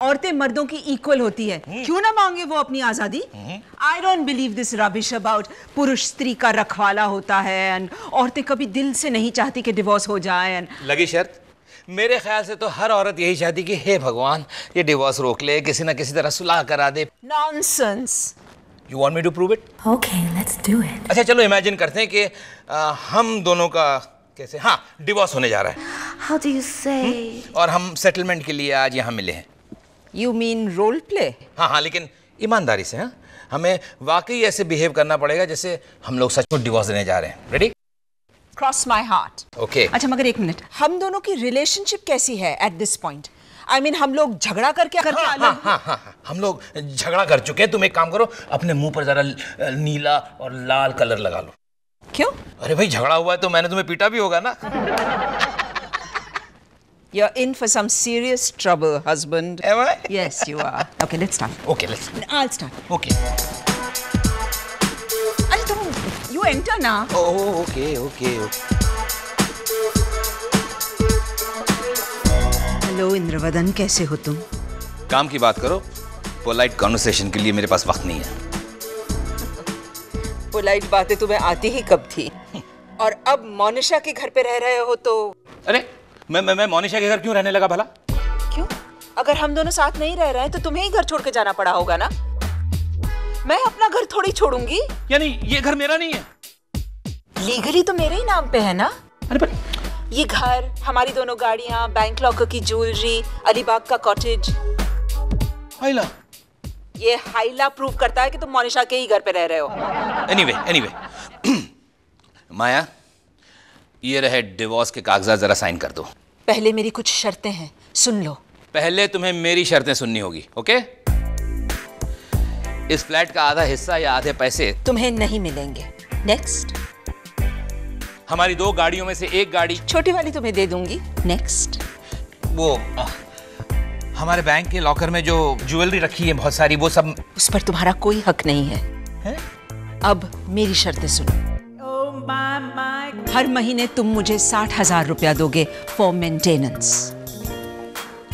औरतें मर्दों की इक्वल होती है, क्यों ना मांगे वो अपनी आजादी। I don't believe this rubbish about पुरुष स्त्री का रखवाला होता है एंड औरतें कभी दिल से नहीं चाहती कि डिवोर्स हो जाए। एंड लगी शर्त? मेरे ख्याल से तो हर औरत यही चाहती कि हे भगवान ये डिवोर्स रोक ले, किसी ना किसी तरह सुलह करा दे। Nonsense. You want me to prove it? Okay, let's do it. अच्छा चलो इमेजिन करते हैं कि हम दोनों का कैसे डिवोर्स होने जा रहा है। How do you say? और हम सेटलमेंट के लिए आज यहाँ मिले हैं। You mean role play? हाँ, लेकिन ईमानदारी से। हमें वाकई ऐसे बिहेव करना पड़ेगा जैसे हम लोग सचमुच डिवोर्स देने जा रहे हैं। Ready? Cross my heart. Okay. अच्छा मगर एक मिनट, हम दोनों की रिलेशनशिप कैसी है at this point? I mean हम लोग झगड़ा करके अलग? हाँ, हम लोग झगड़ा कर चुके हैं। तुम एक काम करो, अपने मुंह पर जरा नीला और लाल कलर लगा लो। क्यों? अरे भाई झगड़ा हुआ है तो मैंने तुम्हें पीटा भी होगा ना। You're in for some serious trouble, husband. Am I? Yes, you are. Okay, let's start. Okay, let's. I'll start. Okay. अरे तुम, you enter ना. Oh, okay. हेलो इंद्रवदन, कैसे हो तुम? काम की बात करो, पोलाइट कॉन्वर्सेशन के लिए मेरे पास वक्त नहीं है। पोलाइट बातें तुम्हें आती ही कब थी? और अब मोनिशा के घर पे रह रहे हो तो? अरे मैं मोनिशा के घर क्यों रहने लगा भला? क्यों? अगर हम दोनों साथ नहीं रह रहे हैं तो तुम्हें ही घर छोड़ के जाना पड़ा होगा ना। मैं अपना घर थोड़ी छोड़ूंगी। यानी ये घर मेरा नहीं है? लीगली तो मेरे ही नाम पे है ना। अरे पर ये घर, हमारी दोनों गाड़ियां, बैंक लॉकर की ज्वेलरी, अलीबाग का कॉटेज। हाइला। ये हाइला प्रूव करता है कि तुम मोनिशा के ही घर पे रह रहे हो। एनीवे माया, ये रहे डिवोर्स के कागजात, जरा साइन कर दो। पहले मेरी कुछ शर्तें हैं, सुन लो। पहले तुम्हें मेरी शर्तें सुननी होगी, ओके? इस फ्लैट का आधा हिस्सा या आधे पैसे तुम्हें नहीं मिलेंगे। नेक्स्ट। हमारी 2 गाड़ियों में से एक गाड़ी, छोटी वाली तुम्हें दे दूंगी। नेक्स्ट। वो हमारे बैंक के लॉकर में जो ज्वेलरी रखी है बहुत सारी, वो सब। उस पर तुम्हारा कोई हक नहीं है। अब मेरी शर्तें सुनो। हर महीने तुम मुझे 60,000 रुपया दोगे फॉर मेंटेनेंस।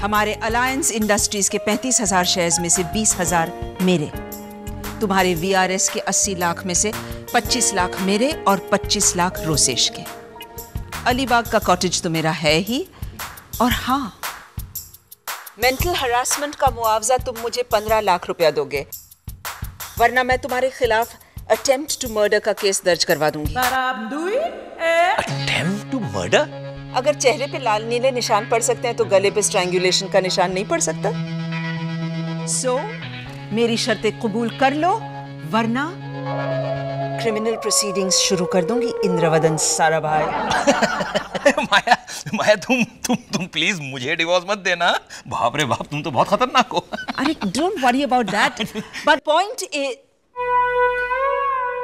हमारे अलायंस इंडस्ट्रीज के 35,000 शेयर्स में से 20,000 मेरे। तुम्हारे VRS के 80 लाख में से 25 लाख मेरे और 25 लाख रोसेश के। अलीबाग का कॉटेज तो मेरा है ही। और हाँ, मेंटल हरासमेंट का मुआवजा तुम मुझे 15 लाख रुपया दोगे, वरना मैं तुम्हारे खिलाफ अटेम्प्ट टू मर्डर का केस दर्ज करवा दूंगी। Attempt to murder? अगर चेहरे पे लाल नीले निशान पड़ सकते हैं तो गले पे स्ट्रैंगुलेशन का निशान नहीं पड़ सकता। सो मेरी शर्तें कबूल कर लो, वरना क्रिमिनल प्रोसीडिंग्स शुरू कर दूंगी इंद्रवदन साराभाई। माया तुम प्लीज मुझे डिवोर्स मत देना। बाप रे बाप, तुम तो बहुत खतरनाक हो। अरे don't worry about that, but point is,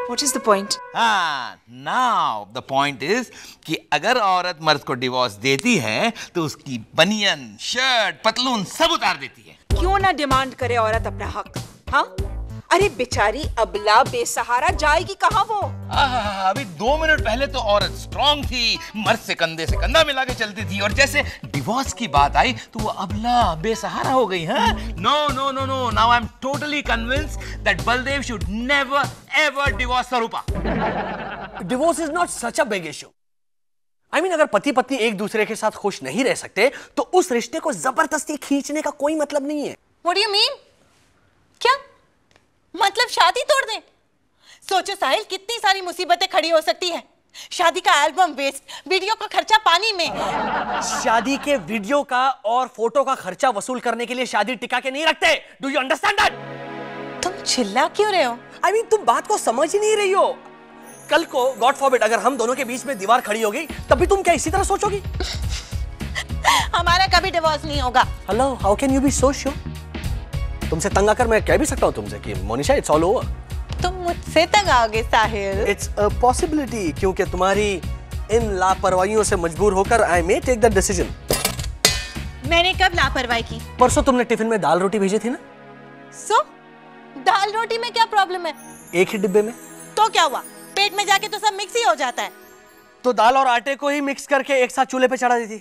what is the point? Now the point is कि अगर औरत मर्द को डिवोर्स देती है तो उसकी बनियन, शर्ट, पतलून सब उतार देती है। क्यों ना डिमांड करे औरत अपना हक? हाँ, अरे बेचारी अबला बेसहारा जाएगी कहाँ वो? अभी 2 मिनट पहले तो औरत स्ट्रांग थी, मर्द से कंधा मिला के चलती थी, और जैसे डिवोर्स की बात आई तो वो अबला बेसहारा हो गई। No, now I am totally convinced that Baldev should never ever divorce Swarupa. Divorce is not such a big issue. I mean, अगर पति पत्नी एक दूसरे के साथ खुश नहीं रह सकते तो उस रिश्ते को जबरदस्ती खींचने का कोई मतलब नहीं है। What do you mean? क्या मतलब शादी तोड़ दें? सोचो साहिल, कितनी सारी मुसीबतें खड़ी हो सकती है। शादी का एल्बम वेस्ट, वीडियो का खर्चा पानी में। शादी के वीडियो का और फोटो का खर्चा वसूल करने के लिए शादी टिका के नहीं रखते। Do you understand that? तुम चिल्ला क्यों रहे हो? आई मीन, तुम बात को समझ ही नहीं रही हो। कल को गॉड फॉरबिड अगर हम दोनों के बीच में दीवार खड़ी हो गई, तब भी तुम क्या इसी तरह सोचोगी? हमारा कभी डिवोर्स नहीं होगा। Hello, how can you be so sure? तुमसे तंग आकर मैं कह भी सकता हूँ तुमसे कि मोनिशा, इट्स ऑल ओवर। तुम मुझसे तंग आओगे साहिल? इट्स अ पॉसिबिलिटी, क्योंकि तुम्हारी इन लापरवाहियों से मजबूर होकर आई मे टेक द डिसीजन। मैंने कब लापरवाही की? परसों तुमने टिफिन में दाल रोटी भेजी थी ना? सो दाल रोटी में क्या प्रॉब्लम है? एक ही डिब्बे में। तो क्या हुआ? पेट में जाके तो सब मिक्स ही हो जाता है। तो दाल और आटे को ही मिक्स करके एक साथ चूल्हे पे चढ़ा देती।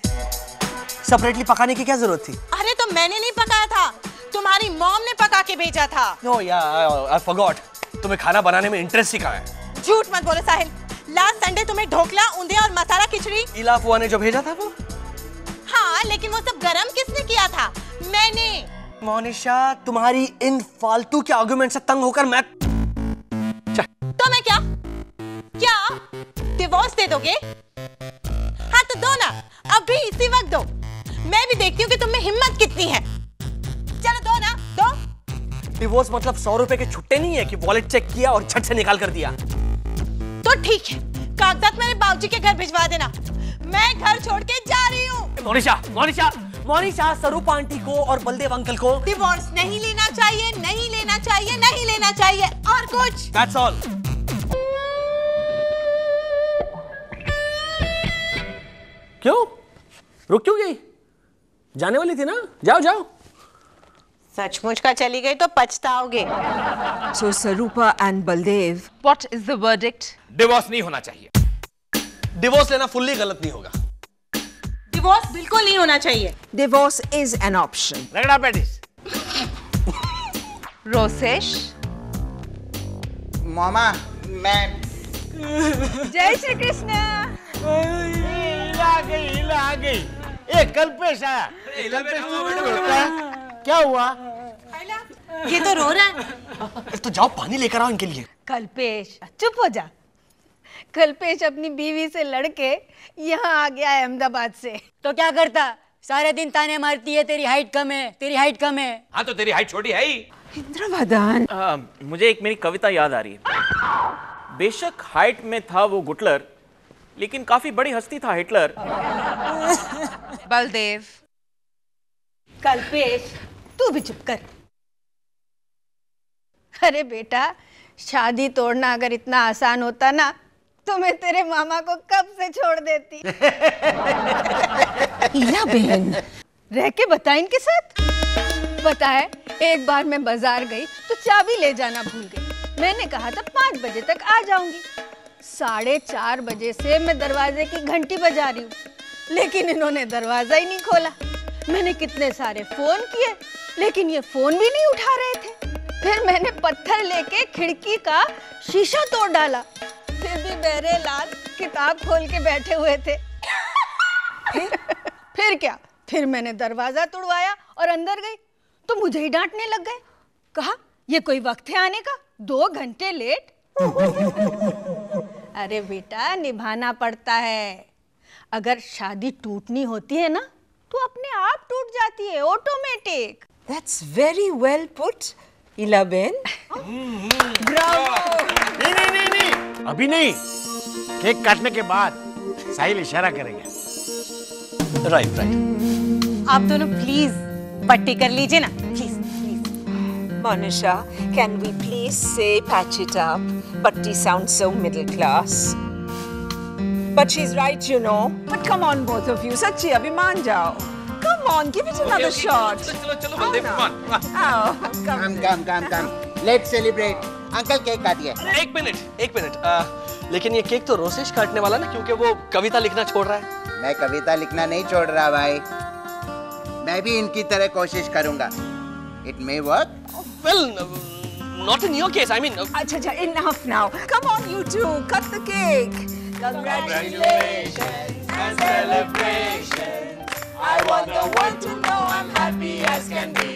सेपरेटली पकाने की क्या जरूरत थी? अरे तो मैंने नहीं पकाया था, तुम्हारी मॉम ने पका के भेजा था। नो यार, आई फॉरगॉट। तुम्हें खाना बनाने में इंटरेस्ट ही कहाँ है? झूठ मत बोलो साहिल। लास्ट संडे तुम्हें ढोकला, ऊंधिया और मसाला खिचड़ी इला फुआ ने जो भेजा था वो? हाँ, लेकिन वो सब गरम किसने किया था? मैंने। मोनिशा, तुम्हारी इन फालतू के आर्गुमेंट से तंग होकर मैं तो मैं क्या डिवोर्स दे दोगे? हाँ तो दो ना, अभी इसी वक्त दो। मैं भी देखती हूँ कि तुम में हिम्मत कितनी है। चलो दो ना, दो। डिवोर्स मतलब 100 रुपए के छुट्टे नहीं है कि वॉलेट चेक किया और झट से निकाल कर दिया। तो ठीक है, कागजात मेरे बाबूजी के घर भिजवा देना। मैं घर छोड़ के जा रही हूँ। मोनिशा, स्वरूप आंटी को और बलदेव अंकल को डिवोर्स नहीं लेना चाहिए, नहीं लेना चाहिए, नहीं लेना चाहिए। और कुछ? That's all. क्यों? रुक क्यों गई? जाने वाली थी ना? जाओ जाओ। सचमुच का चली गई तो पछताओगे। So Sarupa and Baldev, what is the verdict? Divorce नहीं होना चाहिए। डिवोर्स लेना फुल्ली गलत नहीं होगा। डिवोर्स बिल्कुल नहीं होना चाहिए। Divorce is an option. रगड़ा पैटिस। Rosesh, मामा, मैं जय श्री कृष्ण। हिला गई। ए कल्पेश आया। क्या हुआ? ये तो रो रहा है। तो जाओ पानी लेकर आओ इनके लिए। कल्पेश चुप हो जा। कल्पेश अपनी बीवी से लड़के यहाँ आ गया है अहमदाबाद से। तो क्या करता? सारे दिन ताने मारती है तेरी हाइट कम है, तेरी हाइट कम है। हाँ तो तेरी हाइट छोटी है ही। इंद्रवदन, मुझे एक मेरी कविता याद आ रही है। बेशक हाइट में था वो गुटलर, लेकिन काफी बड़ी हस्ती था हिटलर। बलदेव, कल्पेश तू भी चुप कर। अरे बेटा, शादी तोड़ना अगर इतना आसान होता ना तो मैं तेरे मामा को कब से छोड़ देती। हीरा बहन, रह के बता इनके साथ। पता है, एक बार मैं बाजार गई तो चाबी ले जाना भूल गई। मैंने कहा था 5 बजे तक आ जाऊंगी। 4:30 बजे से मैं दरवाजे की घंटी बजा रही हूँ, लेकिन इन्होंने दरवाजा ही नहीं खोला। मैंने कितने सारे फोन किए, लेकिन ये फोन भी नहीं उठा रहे थे। फिर मैंने पत्थर लेके खिड़की का शीशा तोड़ डाला, फिर भी बहरे लाल किताब खोल के बैठे हुए थे। फिर क्या? फिर मैंने दरवाजा तोड़वाया और अंदर गई तो मुझे ही डांटने लग गए। कहा ये कोई वक्त है आने का, 2 घंटे लेट। अरे बेटा, निभाना पड़ता है। अगर शादी टूटनी होती है ना तो अपने आप टूट जाती है, automatic. that's very well put, हीरा बहन। नहीं, अभी नहीं। केक काटने के बाद साहिल इशारा करेंगे। राइट। आप दोनों प्लीज पट्टी कर लीजिए ना, please please. Monisha, can we please say patch it up? Patti sounds so middle class. But she's right, you know. But come on, both of you. Sachi, abhi maan jao. Come on, give it another shot. चलो Baldev, come on। काम। Let's celebrate. Uncle cake काटिए। एक minute. लेकिन ये cake तो रोसेश काटने वाला ना, क्योंकि वो कविता लिखना छोड़ रहा है। मैं कविता लिखना नहीं छोड़ रहा भाई। मैं भी इनकी तरह कोशिश करूंगा। It may work. Well, not in your case. I mean. Acha, enough now. Come on, you two. Cut the cake. Congratulations and celebrations. I want the world to know I'm happy as can be.